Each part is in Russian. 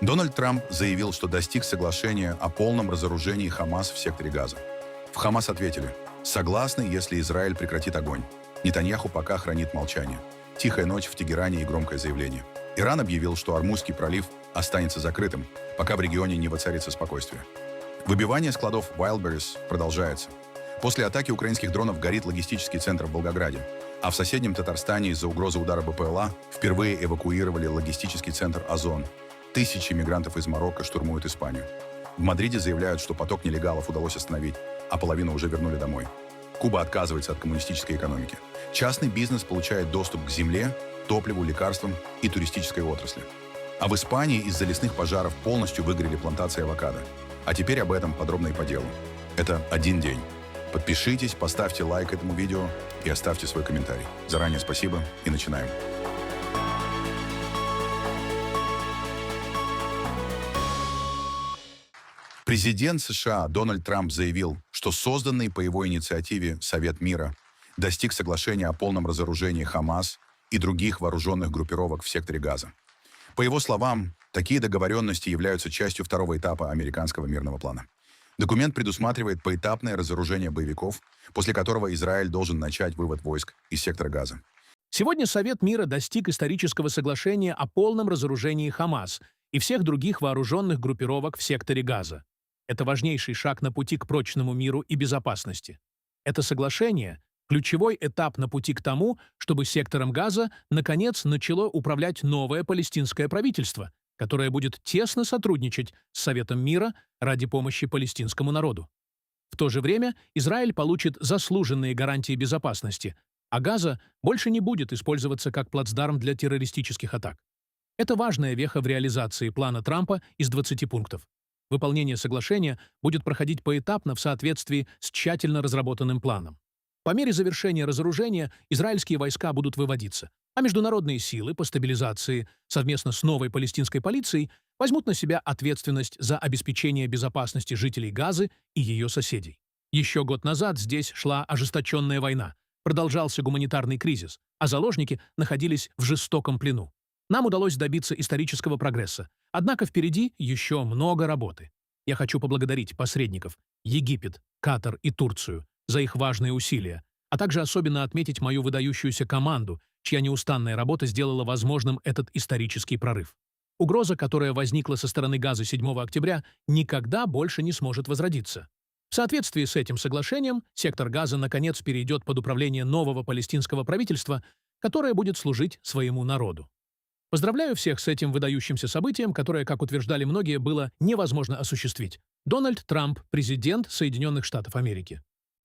Дональд Трамп заявил, что достиг соглашения о полном разоружении Хамас в секторе Газа. В Хамас ответили: согласны, если Израиль прекратит огонь. Нетаньяху пока хранит молчание. Тихая ночь в Тегеране и громкое заявление. Иран объявил, что Ормузский пролив останется закрытым, пока в регионе не воцарится спокойствие. Выбивание складов Wildberries продолжается. После атаки украинских дронов горит логистический центр в Волгограде, а в соседнем Татарстане из-за угрозы удара БПЛА впервые эвакуировали логистический центр «Озон». Тысячи мигрантов из Марокко штурмуют Испанию. В Мадриде заявляют, что поток нелегалов удалось остановить, а половину уже вернули домой. Куба отказывается от коммунистической экономики. Частный бизнес получает доступ к земле, топливу, лекарствам и туристической отрасли. А в Испании из-за лесных пожаров полностью выгорели плантации авокадо. А теперь об этом подробно и по делу. Это один день. Подпишитесь, поставьте лайк этому видео и оставьте свой комментарий. Заранее спасибо и начинаем. Президент США Дональд Трамп заявил, что созданный по его инициативе Совет мира достиг соглашения о полном разоружении Хамас и других вооруженных группировок в секторе Газа. По его словам, такие договоренности являются частью второго этапа американского мирного плана. Документ предусматривает поэтапное разоружение боевиков, после которого Израиль должен начать вывод войск из сектора Газа. Сегодня Совет мира достиг исторического соглашения о полном разоружении Хамас и всех других вооруженных группировок в секторе Газа. Это важнейший шаг на пути к прочному миру и безопасности. Это соглашение – ключевой этап на пути к тому, чтобы сектором Газа наконец начало управлять новое палестинское правительство, которое будет тесно сотрудничать с Советом мира ради помощи палестинскому народу. В то же время Израиль получит заслуженные гарантии безопасности, а Газа больше не будет использоваться как плацдарм для террористических атак. Это важная веха в реализации плана Трампа из 20 пунктов. Выполнение соглашения будет проходить поэтапно в соответствии с тщательно разработанным планом. По мере завершения разоружения израильские войска будут выводиться, а международные силы по стабилизации совместно с новой палестинской полицией возьмут на себя ответственность за обеспечение безопасности жителей Газы и ее соседей. Еще год назад здесь шла ожесточенная война, продолжался гуманитарный кризис, а заложники находились в жестоком плену. Нам удалось добиться исторического прогресса, однако впереди еще много работы. Я хочу поблагодарить посредников Египет, Катар и Турцию за их важные усилия, а также особенно отметить мою выдающуюся команду, чья неустанная работа сделала возможным этот исторический прорыв. Угроза, которая возникла со стороны Газа 7 октября, никогда больше не сможет возродиться. В соответствии с этим соглашением, сектор Газа наконец перейдет под управление нового палестинского правительства, которое будет служить своему народу. Поздравляю всех с этим выдающимся событием, которое, как утверждали многие, было невозможно осуществить. Дональд Трамп, президент Соединенных Штатов Америки.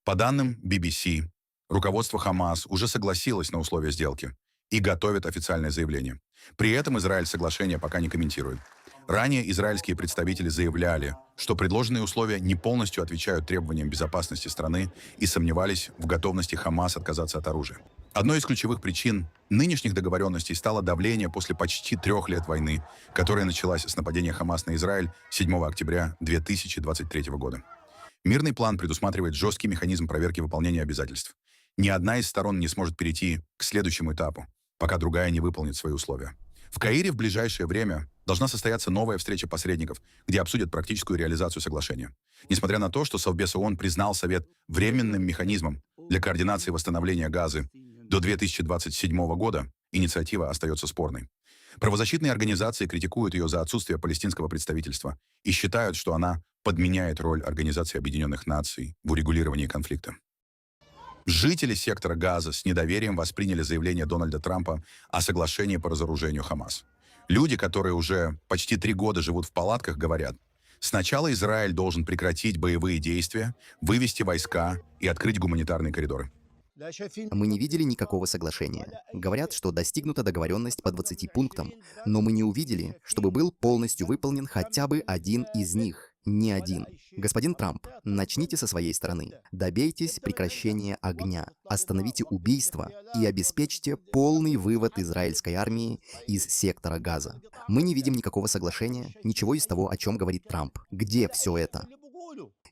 По данным BBC, руководство Хамас уже согласилось на условия сделки и готовит официальное заявление. При этом Израиль соглашение пока не комментирует. Ранее израильские представители заявляли, что предложенные условия не полностью отвечают требованиям безопасности страны и сомневались в готовности Хамас отказаться от оружия. Одной из ключевых причин нынешних договоренностей стало давление после почти 3 лет войны, которая началась с нападения Хамас на Израиль 7 октября 2023 года. Мирный план предусматривает жесткий механизм проверки выполнения обязательств. Ни одна из сторон не сможет перейти к следующему этапу, пока другая не выполнит свои условия. В Каире в ближайшее время должна состояться новая встреча посредников, где обсудят практическую реализацию соглашения. Несмотря на то, что Совбез ООН признал Совет временным механизмом для координации восстановления Газы до 2027 года, инициатива остается спорной. Правозащитные организации критикуют ее за отсутствие палестинского представительства и считают, что она подменяет роль Организации Объединенных Наций в урегулировании конфликта. Жители сектора Газа с недоверием восприняли заявление Дональда Трампа о соглашении по разоружению Хамас. Люди, которые уже почти 3 года живут в палатках, говорят: сначала Израиль должен прекратить боевые действия, вывести войска и открыть гуманитарные коридоры. Мы не видели никакого соглашения. Говорят, что достигнута договоренность по 20 пунктам, но мы не увидели, чтобы был полностью выполнен хотя бы один из них. Ни один. Господин Трамп, начните со своей стороны. Добейтесь прекращения огня, остановите убийства и обеспечьте полный вывод израильской армии из сектора Газа. Мы не видим никакого соглашения, ничего из того, о чем говорит Трамп. Где все это?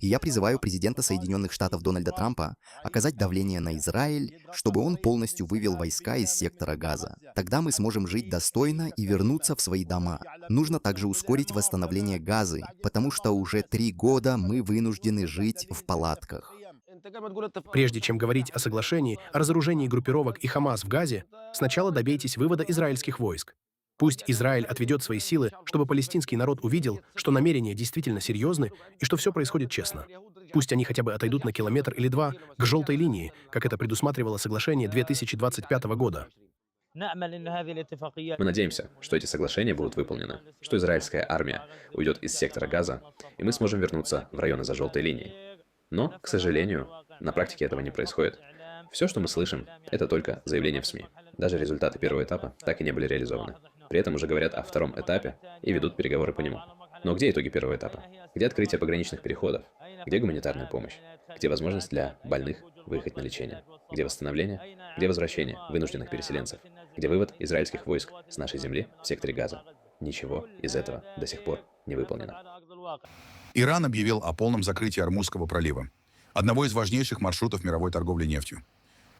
И я призываю президента Соединенных Штатов Дональда Трампа оказать давление на Израиль, чтобы он полностью вывел войска из сектора Газа. Тогда мы сможем жить достойно и вернуться в свои дома. Нужно также ускорить восстановление Газы, потому что уже 3 года мы вынуждены жить в палатках. Прежде чем говорить о соглашении о разоружении группировок и Хамас в Газе, сначала добейтесь вывода израильских войск. Пусть Израиль отведет свои силы, чтобы палестинский народ увидел, что намерения действительно серьезны и что все происходит честно. Пусть они хотя бы отойдут на километр или два к желтой линии, как это предусматривало соглашение 2025 года. Мы надеемся, что эти соглашения будут выполнены, что израильская армия уйдет из сектора Газа, и мы сможем вернуться в районы за желтой линией. Но, к сожалению, на практике этого не происходит. Все, что мы слышим, это только заявления в СМИ. Даже результаты первого этапа так и не были реализованы. При этом уже говорят о втором этапе и ведут переговоры по нему. Но где итоги первого этапа? Где открытие пограничных переходов? Где гуманитарная помощь? Где возможность для больных выехать на лечение? Где восстановление? Где возвращение вынужденных переселенцев? Где вывод израильских войск с нашей земли в секторе Газа? Ничего из этого до сих пор не выполнено. Иран объявил о полном закрытии Ормузского пролива, одного из важнейших маршрутов мировой торговли нефтью.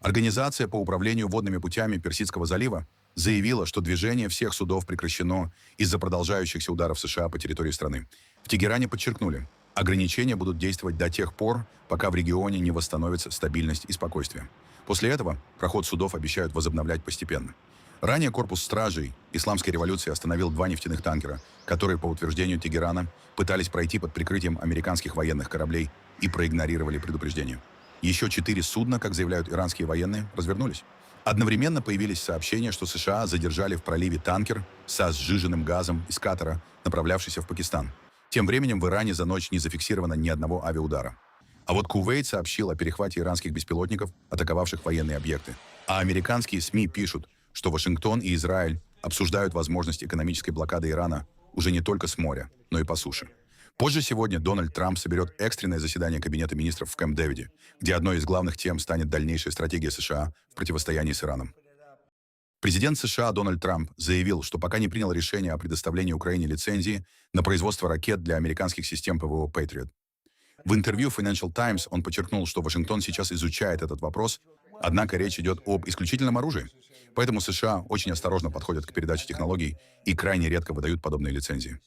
Организация по управлению водными путями Персидского залива заявила, что движение всех судов прекращено из-за продолжающихся ударов США по территории страны. В Тегеране подчеркнули, ограничения будут действовать до тех пор, пока в регионе не восстановится стабильность и спокойствие. После этого проход судов обещают возобновлять постепенно. Ранее корпус стражей Исламской революции остановил 2 нефтяных танкера, которые, по утверждению Тегерана, пытались пройти под прикрытием американских военных кораблей и проигнорировали предупреждение. Еще 4 судна, как заявляют иранские военные, развернулись. Одновременно появились сообщения, что США задержали в проливе танкер со сжиженным газом из Катара, направлявшийся в Пакистан. Тем временем в Иране за ночь не зафиксировано ни одного авиаудара. А вот Кувейт сообщил о перехвате иранских беспилотников, атаковавших военные объекты. А американские СМИ пишут, что Вашингтон и Израиль обсуждают возможность экономической блокады Ирана уже не только с моря, но и по суше. Позже сегодня Дональд Трамп соберет экстренное заседание Кабинета министров в Кэмп-Дэвиде, где одной из главных тем станет дальнейшая стратегия США в противостоянии с Ираном. Президент США Дональд Трамп заявил, что пока не принял решение о предоставлении Украине лицензии на производство ракет для американских систем ПВО Patriot. В интервью Financial Times он подчеркнул, что Вашингтон сейчас изучает этот вопрос, однако речь идет об исключительном оружии. Поэтому США очень осторожно подходят к передаче технологий и крайне редко выдают подобные лицензии.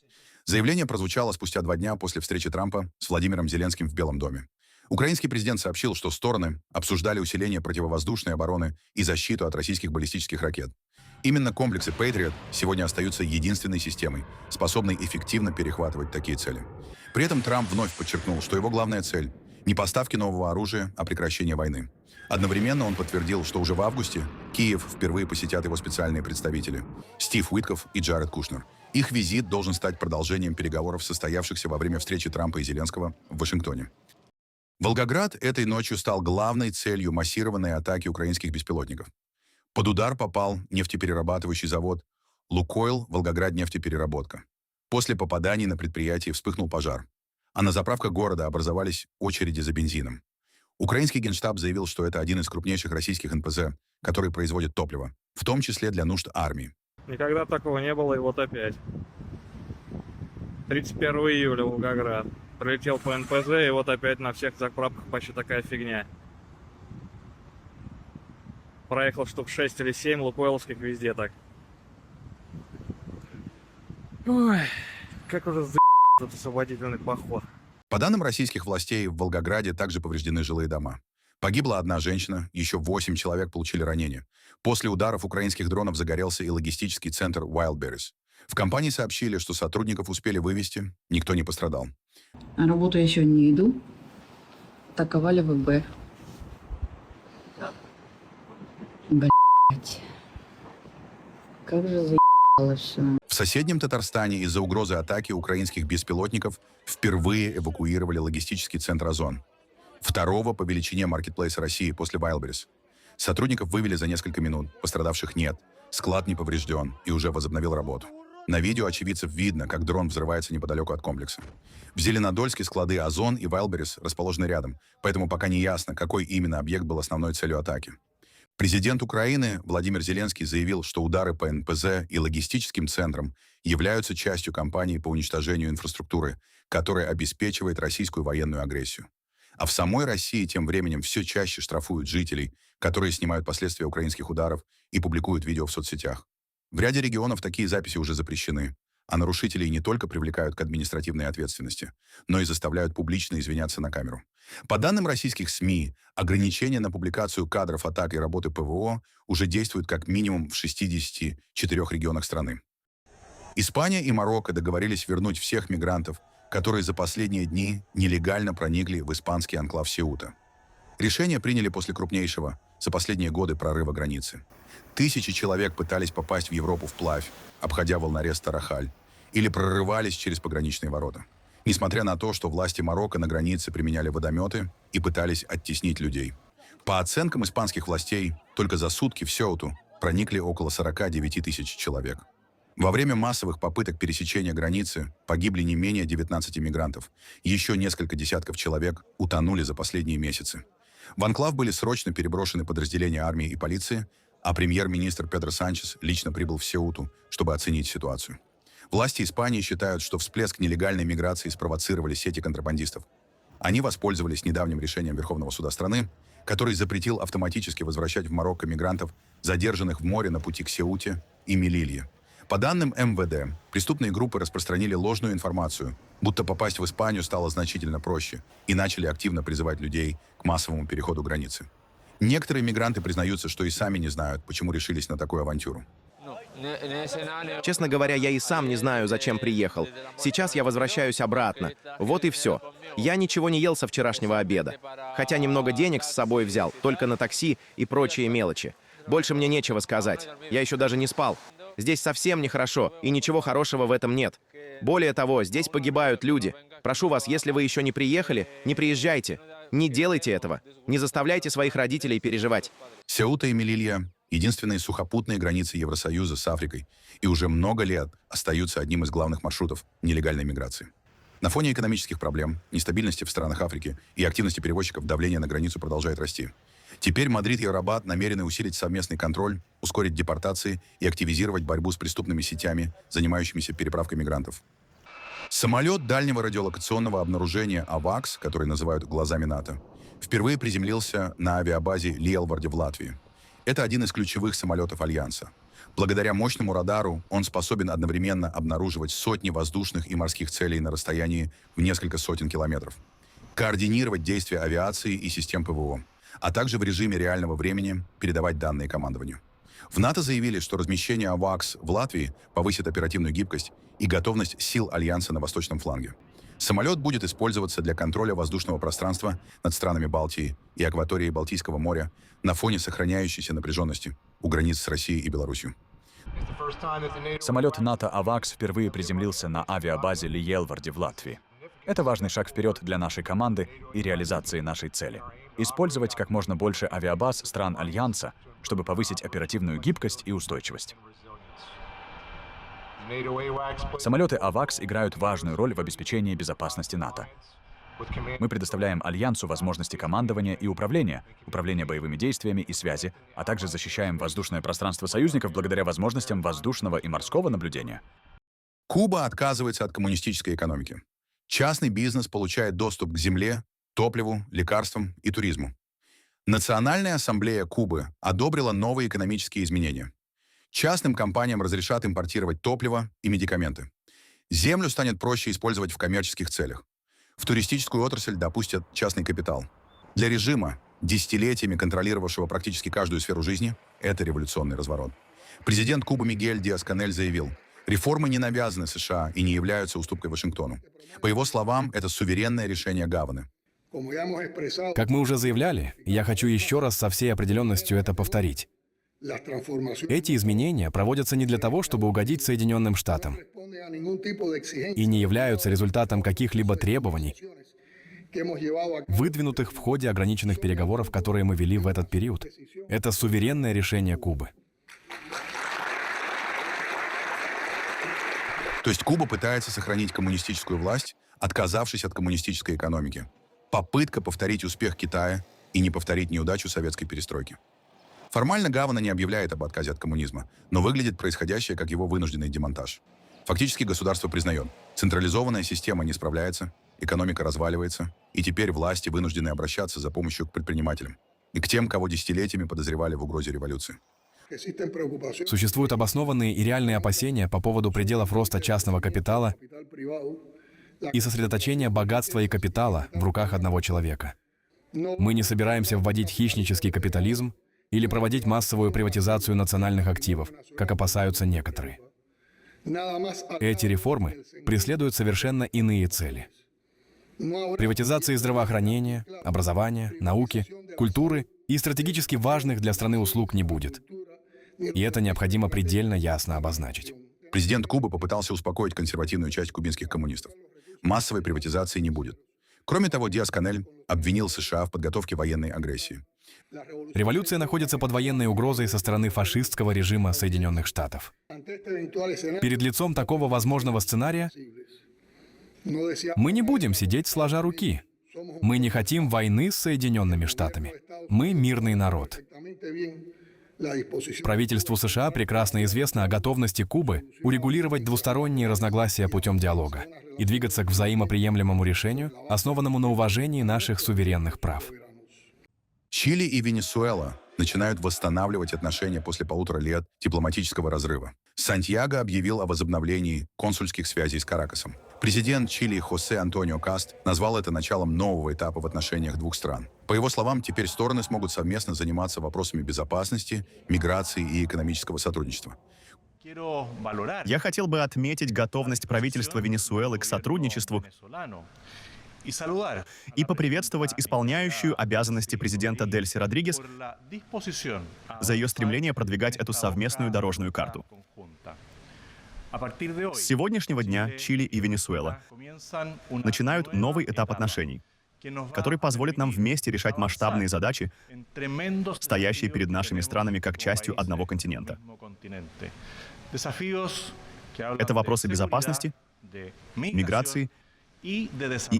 Заявление прозвучало спустя 2 дня после встречи Трампа с Владимиром Зеленским в Белом доме. Украинский президент сообщил, что стороны обсуждали усиление противовоздушной обороны и защиту от российских баллистических ракет. Именно комплексы Patriot сегодня остаются единственной системой, способной эффективно перехватывать такие цели. При этом Трамп вновь подчеркнул, что его главная цель – не поставки нового оружия, а прекращение войны. Одновременно он подтвердил, что уже в августе Киев впервые посетят его специальные представители – Стив Уиткоф и Джаред Кушнер. Их визит должен стать продолжением переговоров, состоявшихся во время встречи Трампа и Зеленского в Вашингтоне. Волгоград этой ночью стал главной целью массированной атаки украинских беспилотников. Под удар попал нефтеперерабатывающий завод «Лукойл Волгоград-нефтепереработка». После попаданий на предприятии вспыхнул пожар, а на заправках города образовались очереди за бензином. Украинский генштаб заявил, что это один из крупнейших российских НПЗ, который производит топливо, в том числе для нужд армии. Никогда такого не было, и вот опять. 31 июля Волгоград. Прилетел по НПЗ, и вот опять на всех заправках почти такая фигня. Проехал штук 6 или 7 лукойловских везде так. Ой, как уже этот освободительный поход. По данным российских властей, в Волгограде также повреждены жилые дома. Погибла 1 женщина, еще 8 человек получили ранения. После ударов украинских дронов загорелся и логистический центр Wildberries. В компании сообщили, что сотрудников успели вывести, никто не пострадал. На работу я сегодня не иду. Атаковали ВБ. Блять. Как же заебало все. В соседнем Татарстане из-за угрозы атаки украинских беспилотников впервые эвакуировали логистический центр «Озон», второго по величине маркетплейса России после Wildberries. Сотрудников вывели за несколько минут, пострадавших нет, склад не поврежден и уже возобновил работу. На видео очевидцев видно, как дрон взрывается неподалеку от комплекса. В Зеленодольске склады «Озон» и Wildberries расположены рядом, поэтому пока не ясно, какой именно объект был основной целью атаки. Президент Украины Владимир Зеленский заявил, что удары по НПЗ и логистическим центрам являются частью кампании по уничтожению инфраструктуры, которая обеспечивает российскую военную агрессию. А в самой России тем временем все чаще штрафуют жителей, которые снимают последствия украинских ударов и публикуют видео в соцсетях. В ряде регионов такие записи уже запрещены, а нарушителей не только привлекают к административной ответственности, но и заставляют публично извиняться на камеру. По данным российских СМИ, ограничения на публикацию кадров атак и работы ПВО уже действуют как минимум в 64 регионах страны. Испания и Марокко договорились вернуть всех мигрантов, которые за последние дни нелегально проникли в испанский анклав Сеута. Решение приняли после крупнейшего за последние годы прорыва границы. Тысячи человек пытались попасть в Европу вплавь, обходя волнорез Тарахаль, или прорывались через пограничные ворота. Несмотря на то, что власти Марокко на границе применяли водометы и пытались оттеснить людей. По оценкам испанских властей, только за сутки в Сеуту проникли около 49 тысяч человек. Во время массовых попыток пересечения границы погибли не менее 19 мигрантов. Еще несколько десятков человек утонули за последние месяцы. В анклав были срочно переброшены подразделения армии и полиции, а премьер-министр Педро Санчес лично прибыл в Сеуту, чтобы оценить ситуацию. Власти Испании считают, что всплеск нелегальной миграции спровоцировали сети контрабандистов. Они воспользовались недавним решением Верховного суда страны, который запретил автоматически возвращать в Марокко мигрантов, задержанных в море на пути к Сеуте и Мелилье. По данным МВД, преступные группы распространили ложную информацию, будто попасть в Испанию стало значительно проще, и начали активно призывать людей к массовому переходу границы. Некоторые мигранты признаются, что и сами не знают, почему решились на такую авантюру. Честно говоря, я и сам не знаю, зачем приехал. Сейчас я возвращаюсь обратно. Вот и все. Я ничего не ел со вчерашнего обеда. Хотя немного денег с собой взял, только на такси и прочие мелочи. Больше мне нечего сказать. Я еще даже не спал. Здесь совсем нехорошо, и ничего хорошего в этом нет. Более того, здесь погибают люди. Прошу вас, если вы еще не приехали, не приезжайте. Не делайте этого. Не заставляйте своих родителей переживать. Сеута и Мелилья — единственные сухопутные границы Евросоюза с Африкой и уже много лет остаются одним из главных маршрутов нелегальной миграции. На фоне экономических проблем, нестабильности в странах Африки и активности перевозчиков давление на границу продолжает расти. Теперь Мадрид и Рабат намерены усилить совместный контроль, ускорить депортации и активизировать борьбу с преступными сетями, занимающимися переправкой мигрантов. Самолет дальнего радиолокационного обнаружения «Авакс», который называют «глазами НАТО», впервые приземлился на авиабазе Лиелварде в Латвии. Это один из ключевых самолетов Альянса. Благодаря мощному радару он способен одновременно обнаруживать сотни воздушных и морских целей на расстоянии в несколько сотен километров, координировать действия авиации и систем ПВО, а также в режиме реального времени передавать данные командованию. В НАТО заявили, что размещение «Авакс» в Латвии повысит оперативную гибкость и готовность сил Альянса на восточном фланге. Самолет будет использоваться для контроля воздушного пространства над странами Балтии и акваторией Балтийского моря на фоне сохраняющейся напряженности у границ с Россией и Беларусью. Самолет НАТО «Авакс» впервые приземлился на авиабазе Лиелварде в Латвии. Это важный шаг вперед для нашей команды и реализации нашей цели. Использовать как можно больше авиабаз стран Альянса, чтобы повысить оперативную гибкость и устойчивость. Самолеты «Авакс» играют важную роль в обеспечении безопасности НАТО. Мы предоставляем Альянсу возможности командования и управления боевыми действиями и связи, а также защищаем воздушное пространство союзников благодаря возможностям воздушного и морского наблюдения. Куба отказывается от коммунистической экономики. Частный бизнес получает доступ к земле, топливу, лекарствам и туризму. Национальная ассамблея Кубы одобрила новые экономические изменения. Частным компаниям разрешат импортировать топливо и медикаменты. Землю станет проще использовать в коммерческих целях. В туристическую отрасль допустят частный капитал. Для режима, десятилетиями контролировавшего практически каждую сферу жизни, это революционный разворот. Президент Кубы Мигель Диас-Канель заявил, реформы не навязаны США и не являются уступкой Вашингтону. По его словам, это суверенное решение Гаваны. Как мы уже заявляли, я хочу еще раз со всей определенностью это повторить. Эти изменения проводятся не для того, чтобы угодить Соединенным Штатам, и не являются результатом каких-либо требований, выдвинутых в ходе ограниченных переговоров, которые мы вели в этот период. Это суверенное решение Кубы. То есть Куба пытается сохранить коммунистическую власть, отказавшись от коммунистической экономики. Попытка повторить успех Китая и не повторить неудачу советской перестройки. Формально Гавана не объявляет об отказе от коммунизма, но выглядит происходящее как его вынужденный демонтаж. Фактически государство признает, централизованная система не справляется, экономика разваливается, и теперь власти вынуждены обращаться за помощью к предпринимателям и к тем, кого десятилетиями подозревали в угрозе революции. Существуют обоснованные и реальные опасения по поводу пределов роста частного капитала и сосредоточения богатства и капитала в руках одного человека. Мы не собираемся вводить хищнический капитализм или проводить массовую приватизацию национальных активов, как опасаются некоторые. Эти реформы преследуют совершенно иные цели. Приватизации здравоохранения, образования, науки, культуры и стратегически важных для страны услуг не будет. И это необходимо предельно ясно обозначить. Президент Кубы попытался успокоить консервативную часть кубинских коммунистов. Массовой приватизации не будет. Кроме того, Диас-Канель обвинил США в подготовке военной агрессии. Революция находится под военной угрозой со стороны фашистского режима Соединенных Штатов. Перед лицом такого возможного сценария мы не будем сидеть сложа руки. Мы не хотим войны с Соединенными Штатами. Мы мирный народ. Правительству США прекрасно известно о готовности Кубы урегулировать двусторонние разногласия путем диалога и двигаться к взаимоприемлемому решению, основанному на уважении наших суверенных прав. Чили и Венесуэла начинают восстанавливать отношения после 1,5 лет дипломатического разрыва. Сантьяго объявил о возобновлении консульских связей с Каракасом. Президент Чили Хосе Антонио Каст назвал это началом нового этапа в отношениях двух стран. По его словам, теперь стороны смогут совместно заниматься вопросами безопасности, миграции и экономического сотрудничества. Я хотел бы отметить готовность правительства Венесуэлы к сотрудничеству и поприветствовать исполняющую обязанности президента Дельси Родригес за ее стремление продвигать эту совместную дорожную карту. С сегодняшнего дня Чили и Венесуэла начинают новый этап отношений, который позволит нам вместе решать масштабные задачи, стоящие перед нашими странами как частью одного континента. Это вопросы безопасности, миграции и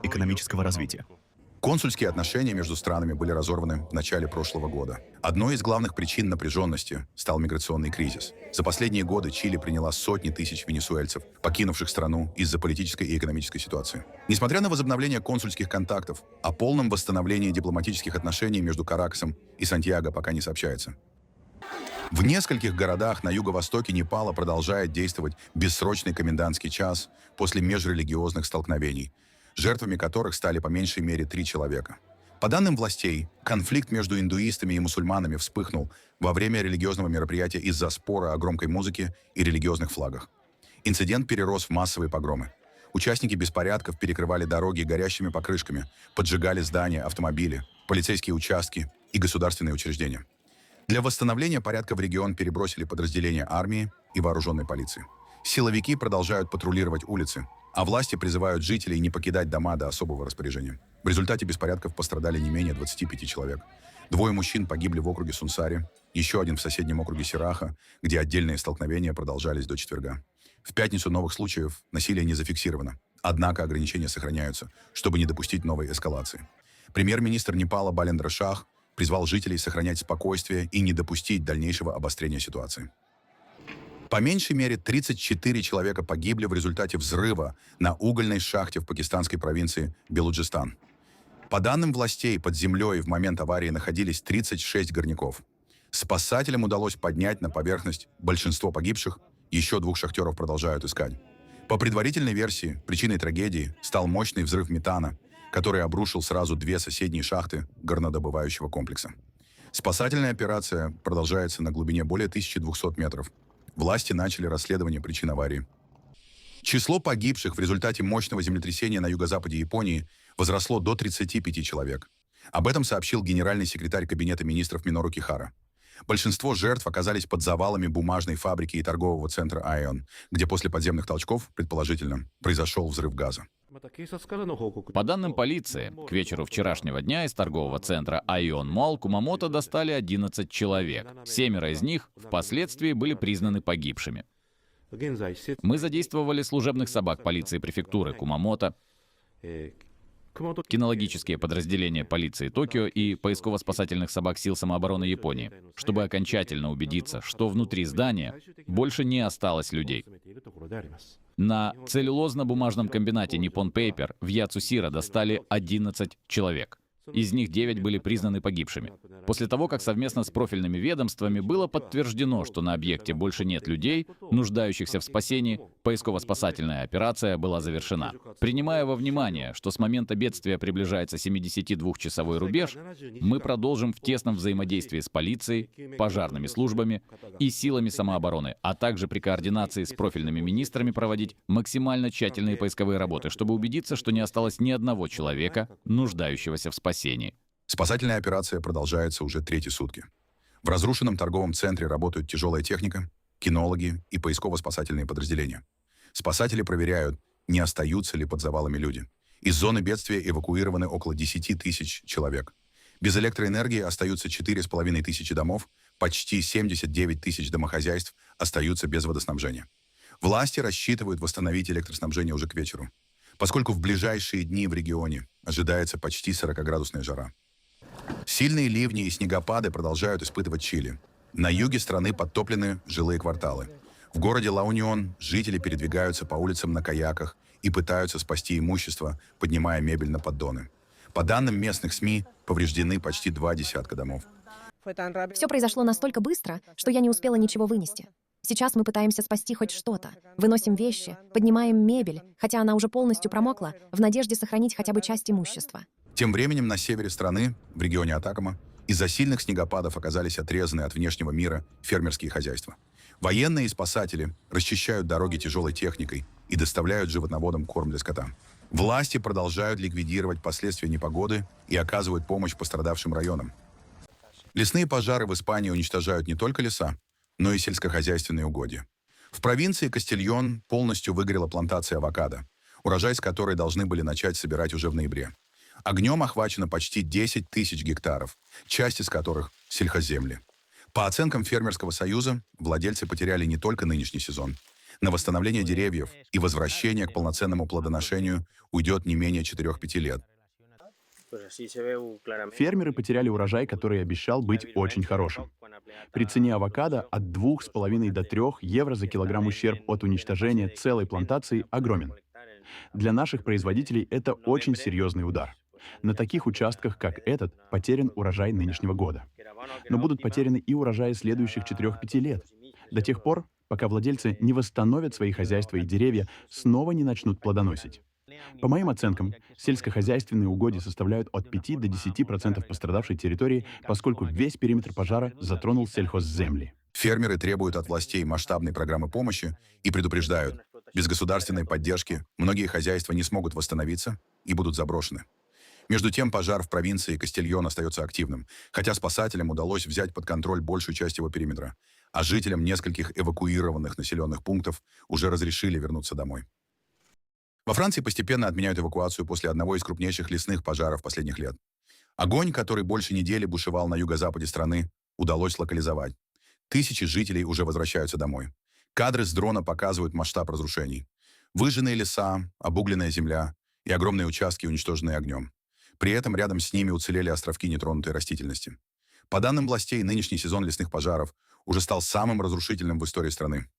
экономического развития. Консульские отношения между странами были разорваны в начале прошлого года. Одной из главных причин напряженности стал миграционный кризис. За последние годы Чили приняла сотни тысяч венесуэльцев, покинувших страну из-за политической и экономической ситуации. Несмотря на возобновление консульских контактов, о полном восстановлении дипломатических отношений между Каракасом и Сантьяго пока не сообщается. В нескольких городах на юго-востоке Непала продолжает действовать бессрочный комендантский час после межрелигиозных столкновений, жертвами которых стали по меньшей мере 3 человека. По данным властей, конфликт между индуистами и мусульманами вспыхнул во время религиозного мероприятия из-за спора о громкой музыке и религиозных флагах. Инцидент перерос в массовые погромы. Участники беспорядков перекрывали дороги горящими покрышками, поджигали здания, автомобили, полицейские участки и государственные учреждения. Для восстановления порядка в регион перебросили подразделения армии и вооруженной полиции. Силовики продолжают патрулировать улицы, а власти призывают жителей не покидать дома до особого распоряжения. В результате беспорядков пострадали не менее 25 человек. 2 мужчин погибли в округе Сунсари, еще один в соседнем округе Сираха, где отдельные столкновения продолжались до четверга. В пятницу новых случаев насилия не зафиксировано, однако ограничения сохраняются, чтобы не допустить новой эскалации. Премьер-министр Непала Балендра Шах призвал жителей сохранять спокойствие и не допустить дальнейшего обострения ситуации. По меньшей мере 34 человека погибли в результате взрыва на угольной шахте в пакистанской провинции Белуджистан. По данным властей, под землей в момент аварии находились 36 горняков. Спасателям удалось поднять на поверхность большинство погибших, еще 2 шахтеров продолжают искать. По предварительной версии, причиной трагедии стал мощный взрыв метана, который обрушил сразу 2 соседние шахты горнодобывающего комплекса. Спасательная операция продолжается на глубине более 1200 метров. Власти начали расследование причин аварии. Число погибших в результате мощного землетрясения на юго-западе Японии возросло до 35 человек. Об этом сообщил генеральный секретарь Кабинета министров Минору Кихара. Большинство жертв оказались под завалами бумажной фабрики и торгового центра Айон, где после подземных толчков, предположительно, произошел взрыв газа. По данным полиции, к вечеру вчерашнего дня из торгового центра Айон Молл Кумамото достали 11 человек. 7 из них впоследствии были признаны погибшими. Мы задействовали служебных собак полиции префектуры Кумамото. кинологические подразделения полиции Токио и поисково-спасательных собак сил самообороны Японии, чтобы окончательно убедиться, что внутри здания больше не осталось людей. На целлюлозно-бумажном комбинате Nippon Paper в Яцусира достали 11 человек. Из них 9 были признаны погибшими. После того, как совместно с профильными ведомствами было подтверждено, что на объекте больше нет людей, нуждающихся в спасении, поисково-спасательная операция была завершена. Принимая во внимание, что с момента бедствия приближается 72-часовой рубеж, мы продолжим в тесном взаимодействии с полицией, пожарными службами и силами самообороны, а также при координации с профильными министрами проводить максимально тщательные поисковые работы, чтобы убедиться, что не осталось ни одного человека, нуждающегося в спасении. Спасательная операция продолжается уже 3-й сутки. В разрушенном торговом центре работают тяжелая техника, кинологи и поисково-спасательные подразделения. Спасатели проверяют, не остаются ли под завалами люди. Из зоны бедствия эвакуированы около 10 тысяч человек. Без электроэнергии остаются 4,5 тысячи домов, почти 79 тысяч домохозяйств остаются без водоснабжения. Власти рассчитывают восстановить электроснабжение уже к вечеру, поскольку в ближайшие дни в регионе ожидается почти 40-градусная жара. Сильные ливни и снегопады продолжают испытывать Чили. На юге страны подтоплены жилые кварталы. В городе Ла-Унион жители передвигаются по улицам на каяках и пытаются спасти имущество, поднимая мебель на поддоны. По данным местных СМИ, повреждены почти 20 домов. Все произошло настолько быстро, что я не успела ничего вынести. Сейчас мы пытаемся спасти хоть что-то. Выносим вещи, поднимаем мебель, хотя она уже полностью промокла, в надежде сохранить хотя бы часть имущества. Тем временем на севере страны, в регионе Атакама, из-за сильных снегопадов оказались отрезаны от внешнего мира фермерские хозяйства. Военные и спасатели расчищают дороги тяжелой техникой и доставляют животноводам корм для скота. Власти продолжают ликвидировать последствия непогоды и оказывают помощь пострадавшим районам. Лесные пожары в Испании уничтожают не только леса, но и сельскохозяйственные угодья. В провинции Кастильон полностью выгорела плантация авокадо, урожай с которой должны были начать собирать уже в ноябре. Огнем охвачено почти 10 тысяч гектаров, часть из которых – сельхозземли. По оценкам Фермерского союза, владельцы потеряли не только нынешний сезон. На восстановление деревьев и возвращение к полноценному плодоношению уйдет не менее 4-5 лет. Фермеры потеряли урожай, который обещал быть очень хорошим. При цене авокадо от 2,5 до 3 евро за килограмм ущерб от уничтожения целой плантации огромен. Для наших производителей это очень серьезный удар. На таких участках, как этот, потерян урожай нынешнего года. Но будут потеряны и урожаи следующих 4-5 лет, до тех пор, пока владельцы не восстановят свои хозяйства и деревья снова не начнут плодоносить. По моим оценкам, сельскохозяйственные угодья составляют от 5 до 10% пострадавшей территории, поскольку весь периметр пожара затронул сельхозземли. Фермеры требуют от властей масштабной программы помощи и предупреждают, без государственной поддержки многие хозяйства не смогут восстановиться и будут заброшены. Между тем, пожар в провинции Кастильон остается активным, хотя спасателям удалось взять под контроль большую часть его периметра, а жителям нескольких эвакуированных населенных пунктов уже разрешили вернуться домой. Во Франции постепенно отменяют эвакуацию после одного из крупнейших лесных пожаров последних лет. Огонь, который больше недели бушевал на юго-западе страны, удалось локализовать. Тысячи жителей уже возвращаются домой. Кадры с дрона показывают масштаб разрушений. Выжженные леса, обугленная земля и огромные участки, уничтоженные огнем. При этом рядом с ними уцелели островки нетронутой растительности. По данным властей, нынешний сезон лесных пожаров уже стал самым разрушительным в истории страны.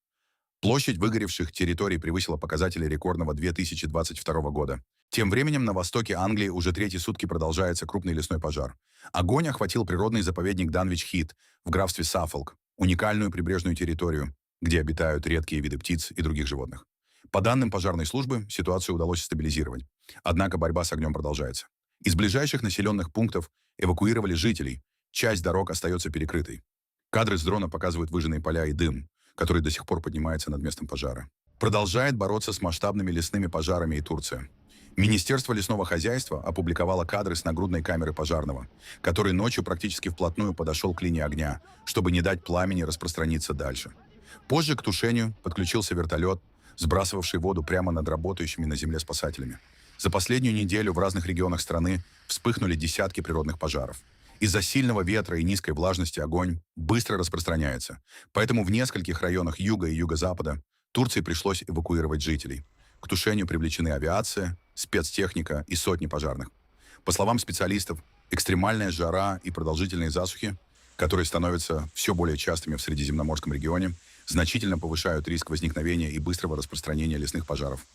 Площадь выгоревших территорий превысила показатели рекордного 2022 года. Тем временем на востоке Англии уже 3-й сутки продолжается крупный лесной пожар. Огонь охватил природный заповедник Данвич-Хит в графстве Саффолк, уникальную прибрежную территорию, где обитают редкие виды птиц и других животных. По данным пожарной службы, ситуацию удалось стабилизировать. Однако борьба с огнем продолжается. Из ближайших населенных пунктов эвакуировали жителей. Часть дорог остается перекрытой. Кадры с дрона показывают выжженные поля и дым, который до сих пор поднимается над местом пожара. Продолжает бороться с масштабными лесными пожарами и Турция. Министерство лесного хозяйства опубликовало кадры с нагрудной камеры пожарного, который ночью практически вплотную подошел к линии огня, чтобы не дать пламени распространиться дальше. Позже к тушению подключился вертолет, сбрасывавший воду прямо над работающими на земле спасателями. За последнюю неделю в разных регионах страны вспыхнули десятки природных пожаров. Из-за сильного ветра и низкой влажности огонь быстро распространяется, поэтому в нескольких районах юга и юго-запада Турции пришлось эвакуировать жителей. К тушению привлечены авиация, спецтехника и сотни пожарных. По словам специалистов, экстремальная жара и продолжительные засухи, которые становятся все более частыми в Средиземноморском регионе, значительно повышают риск возникновения и быстрого распространения лесных пожаров.